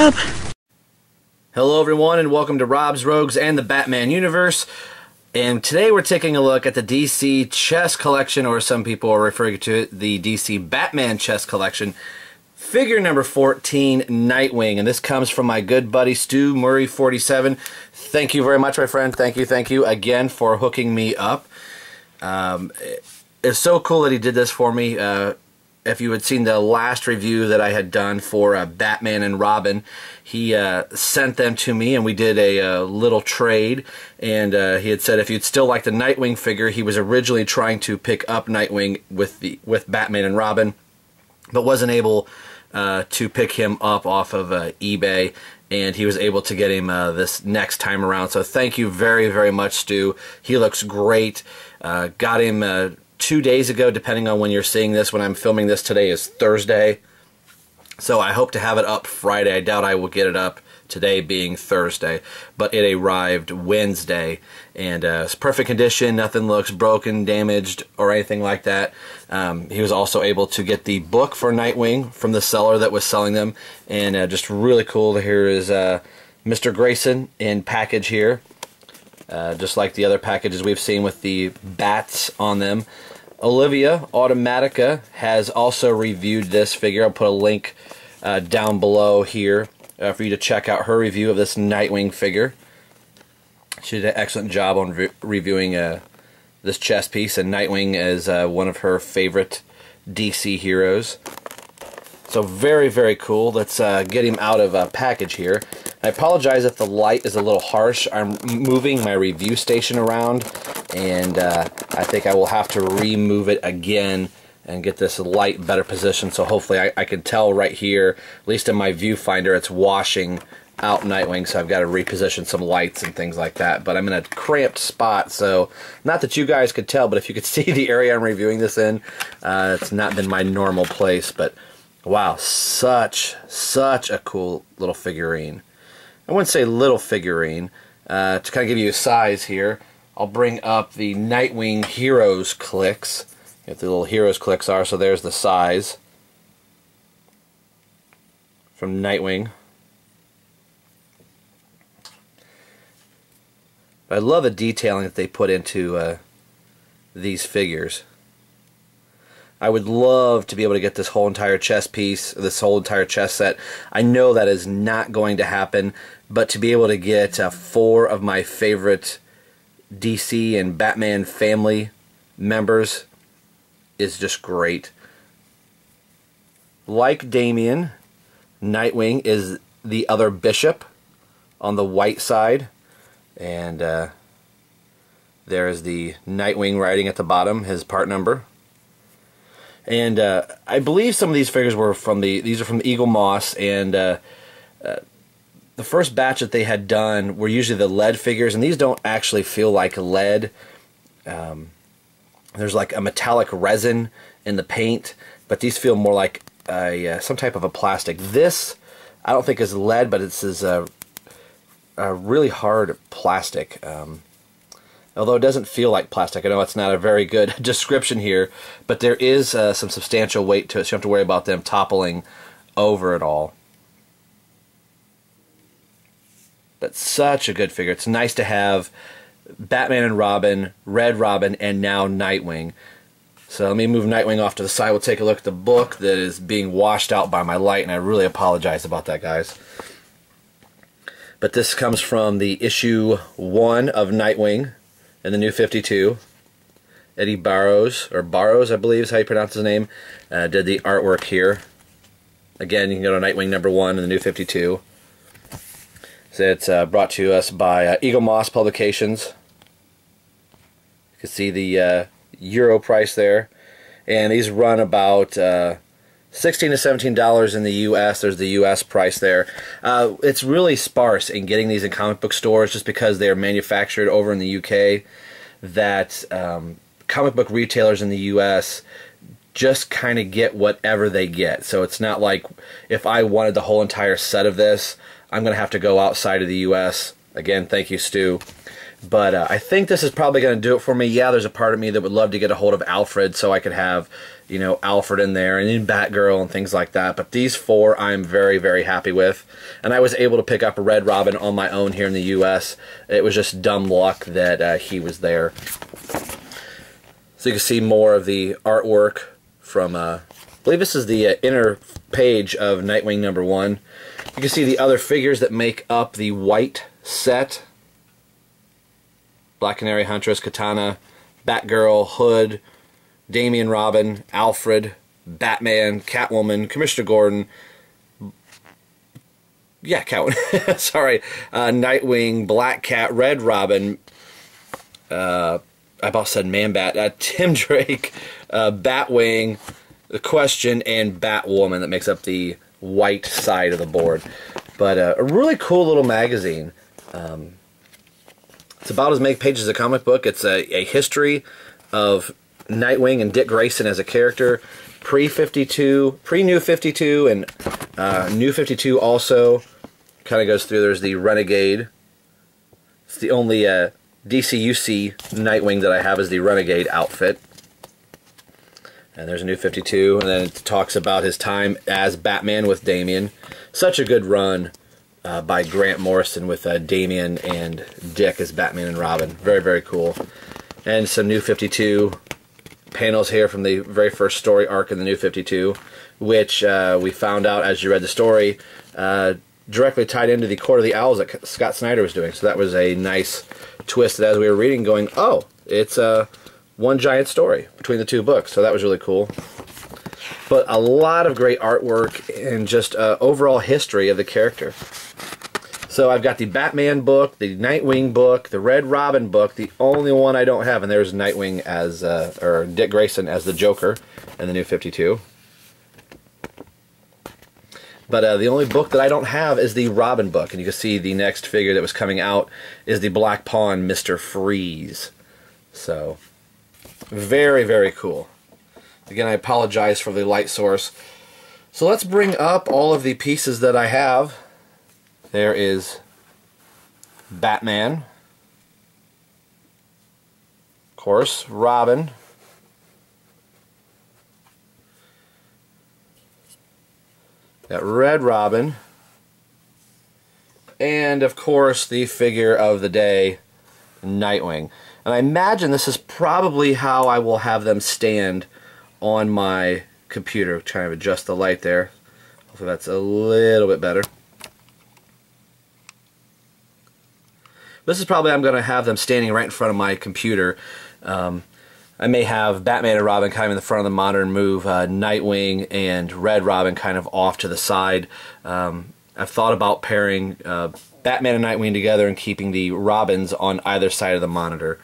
up? Hello everyone and welcome to Rob's Rogues and the Batman universe. And today we're taking a look at the DC chess collection, or some people are referring to it, the DC Batman chess collection. Figure number 14, Nightwing. And this comes from my good buddy Stu Murray 47. Thank you very much, my friend. Thank you again for hooking me up. It's so cool that he did this for me. If you had seen the last review that I had done for Batman and Robin, he sent them to me and we did a little trade, and he had said if you'd still like the Nightwing figure, he was originally trying to pick up Nightwing with Batman and Robin, but wasn't able to pick him up off of eBay, and he was able to get him this next time around. So thank you very much, Stu. He looks great. Got him 2 days ago, depending on when you're seeing this. When I'm filming this, today is Thursday, so I hope to have it up Friday. I doubt I will get it up today, being Thursday, but it arrived Wednesday, and it's perfect condition. Nothing looks broken, damaged, or anything like that. He was also able to get the book for Nightwing from the seller that was selling them, and just really cool. Here is Mr. Grayson in package here. Just like the other packages we've seen with the bats on them. Olivia Automatica has also reviewed this figure. I'll put a link down below here for you to check out her review of this Nightwing figure. She did an excellent job on reviewing this chess piece, and Nightwing is one of her favorite DC heroes. So very cool. Let's get him out of package here. I apologize if the light is a little harsh. I'm moving my review station around, and I think I will have to remove it again and get this light better positioned, so hopefully I can tell right here, at least in my viewfinder, it's washing out Nightwing, so I've got to reposition some lights and things like that. But I'm in a cramped spot, so not that you guys could tell, but if you could see the area I'm reviewing this in, it's not been my normal place. But wow, such a cool little figurine. I wouldn't say little figurine. To kind of give you a size here, I'll bring up the Nightwing Heroes clicks. If the little Heroes clicks are, so there's the size from Nightwing. But I love the detailing that they put into these figures. I would love to be able to get this whole entire chess piece, this whole entire chess set. I know that is not going to happen, but to be able to get 4 of my favorite DC and Batman family members is just great. Like Damian, Nightwing is the other bishop on the white side, and there is the Nightwing writing at the bottom, his part number. And I believe some of these figures were from these are from Eaglemoss, and the first batch that they had done were usually the lead figures, and these don't actually feel like lead. There's like a metallic resin in the paint, but these feel more like some type of a plastic. This I don't think is lead, but it's a really hard plastic. Although it doesn't feel like plastic. I know it's not a very good description here, but there is some substantial weight to it, so you don't have to worry about them toppling over it all. But such a good figure. It's nice to have Batman and Robin, Red Robin, and now Nightwing. So let me move Nightwing off to the side. We'll take a look at the book that is being washed out by my light, and I really apologize about that, guys. But this comes from the issue 1 of Nightwing in the New 52. Eddie Barrows, or Barrows, I believe is how you pronounce his name, did the artwork here. Again, you can go to Nightwing number 1 in the New 52. So it's brought to us by Eaglemoss Publications. You can see the Euro price there. And these run about $16 to $17 in the U.S. There's the U.S. price there. It's really sparse in getting these in comic book stores just because they are manufactured over in the U.K. That comic book retailers in the U.S. just kind of get whatever they get. So it's not like if I wanted the whole entire set of this, I'm going to have to go outside of the U.S. Again, thank you, Stu. But I think this is probably going to do it for me. Yeah, there's a part of me that would love to get a hold of Alfred so I could have, you know, Alfred in there and then Batgirl and things like that. But these four I'm very, very happy with. And I was able to pick up a Red Robin on my own here in the U.S. It was just dumb luck that he was there. So you can see more of the artwork from, I believe this is the inner page of Nightwing #1. You can see the other figures that make up the white set. Black Canary, Huntress, Katana, Batgirl, Hood, Damian Robin, Alfred, Batman, Catwoman, Commissioner Gordon, yeah, Catwoman, sorry, Nightwing, Black Cat, Red Robin, I about said Man-Bat, Tim Drake, Batwing, The Question, and Batwoman that makes up the white side of the board. But a really cool little magazine. It's about as many pages as a comic book. It's a history of Nightwing and Dick Grayson as a character, pre-52, pre-New 52, and New 52 also. Kind of goes through. There's the Renegade. It's the only DCUC Nightwing that I have is the Renegade outfit. And there's a New 52, and then it talks about his time as Batman with Damian. Such a good run by Grant Morrison with Damian and Dick as Batman and Robin. Very, very cool. And some New 52 panels here from the very first story arc in the New 52, which we found out as you read the story directly tied into the Court of the Owls that Scott Snyder was doing. So that was a nice twist as we were reading, going, oh, it's one giant story between the two books. So that was really cool. But a lot of great artwork and just overall history of the character. So I've got the Batman book, the Nightwing book, the Red Robin book. The only one I don't have, and there's Nightwing as, or Dick Grayson as the Joker in the New 52. But the only book that I don't have is the Robin book. And you can see the next figure that was coming out is the Black Pawn, Mr. Freeze. So, very, very cool. Again, I apologize for the light source. So let's bring up all of the pieces that I have. There is Batman. Of course, Robin. Got Red Robin. And, of course, the figure of the day, Nightwing. And I imagine this is probably how I will have them stand on my computer. Trying to adjust the light there. Hopefully that's a little bit better. This is probably I'm going to have them standing right in front of my computer. I may have Batman and Robin kind of in the front of the monitor and move Nightwing and Red Robin kind of off to the side. I've thought about pairing Batman and Nightwing together and keeping the Robins on either side of the monitor.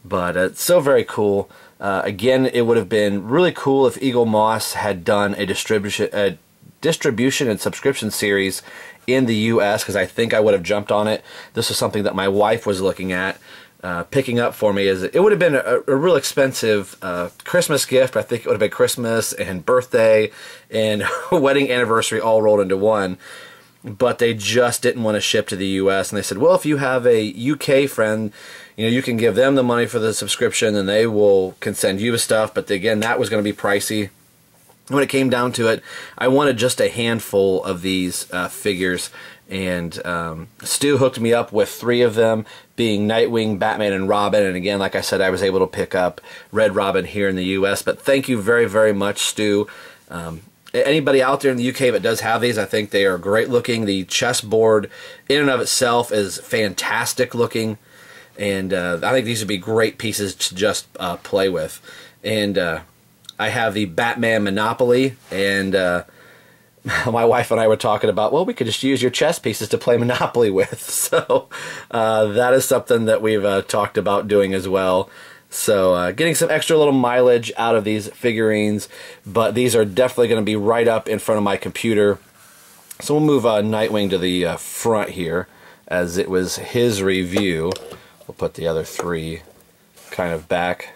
But it's so very cool. Again, it would have been really cool if Eaglemoss had done a distribution and subscription series in the U.S., because I think I would have jumped on it. This was something that my wife was looking at picking up for me. It would have been a real expensive Christmas gift. I think it would have been Christmas and birthday and wedding anniversary all rolled into one. But they just didn't want to ship to the U.S. And they said, well, if you have a UK friend, you know, you can give them the money for the subscription and they can send you the stuff. But again, that was going to be pricey. When it came down to it, I wanted just a handful of these figures, and Stu hooked me up with 3 of them, being Nightwing, Batman, and Robin. And again, like I said, I was able to pick up Red Robin here in the U.S. But thank you very, very much, Stu. Anybody out there in the UK that does have these, I think they are great looking. The chessboard in and of itself is fantastic looking, and I think these would be great pieces to just play with. And I have the Batman Monopoly, and my wife and I were talking about, well, we could just use your chess pieces to play Monopoly with. So that is something that we've talked about doing as well. So getting some extra little mileage out of these figurines, but these are definitely going to be right up in front of my computer. So we'll move Nightwing to the front here, as it was his review. We'll put the other 3 kind of back.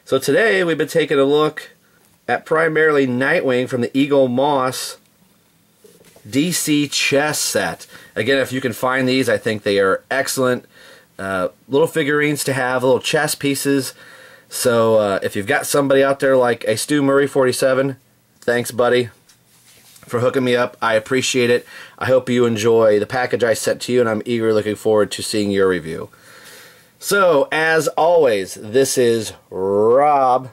So today we've been taking a look at primarily Nightwing from the Eaglemoss DC chess set. Again, if you can find these, I think they are excellent little figurines to have, little chess pieces. So if you've got somebody out there like a Stu Murray 47, thanks buddy for hooking me up. I appreciate it. I hope you enjoy the package I sent to you, and I'm eagerly looking forward to seeing your review. So, as always, this is Rob.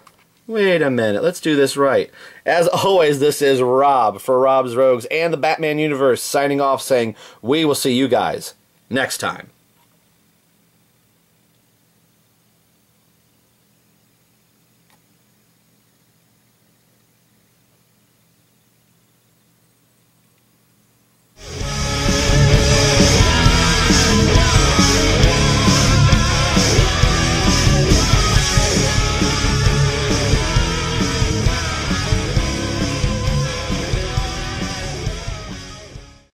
Wait a minute, let's do this right. As always, this is Rob for Rob's Rogues and the Batman universe, signing off saying we will see you guys next time.